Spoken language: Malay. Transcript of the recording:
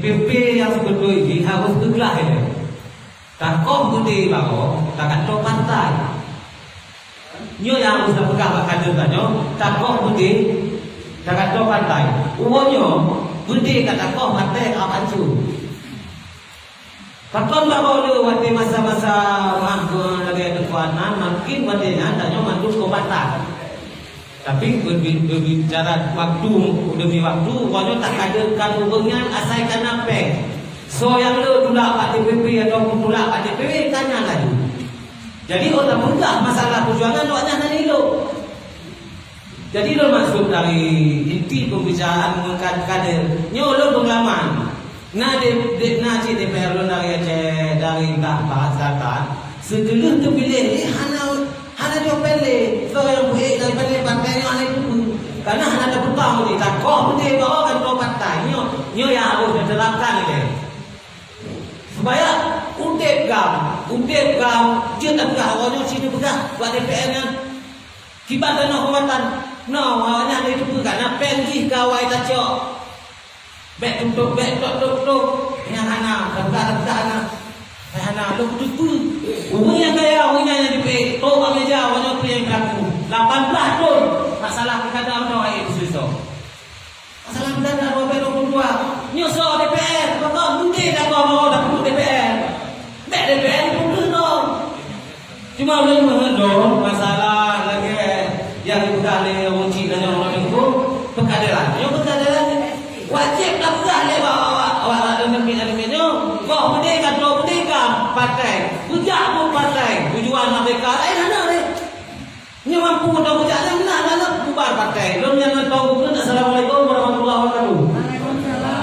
PP yang sebetulnya ini harus teglah ini. Takut budi bago, takkan to pantai. Nyo yang harus pegang kader banyo, takut budi, takkan to pantai. Uonyo budi kata kau mate apancu. Takkan bago lu waktu masa-masa mangku lagi kekuatan, makin wadenya tanyo mandu ke pantai. Tapi berbicara waktu demi waktu, kalau tak kaderkan hubungan asaikan apa? So yang lu tulak Pak TPP atau tulak Pak TPP tanya lagi. Jadi orang mudah masalah perjuangan doanya dari lu. Jadi lu masuk dari inti pembicaraan mengangkat kader. Nyo lu pengalaman. Nah DPR lu dari Aceh dari Pak Zatan. Setelah terpilih hana jopele so yang buat dari pada partai yang ada itu karena hana ada petang ni tak kau putih bawa kan kau partai nyo yang harus diterapkan ini supaya udep gam dia tak gam awalnya sini pegang buat DPR nya kibat dan kekuatan no awalnya ada itu karena penggih kawai tacok bek tutup yang hana hana lu betul umumnya kaya umumnya di to ameja wanyo yang berlaku 18 tahun masalah kita dalam doa itu susah masalah kita dalam 22 nyusul DPR betul mungkin dah kau mau dapat DPR mek DPR itu dong cuma belum mengendong masalah lagi yang dibuka oleh wajib dan orang itu pekadaran wajib tak buka lewat elemen-elemennya kau merdeka partai, bujak pun partai, tujuan mereka, mana ni? Ni mampu dah bujak ni mana bubar partai. Belum yang tahu pun. Assalamualaikum warahmatullahi wabarakatuh. Waalaikumsalam.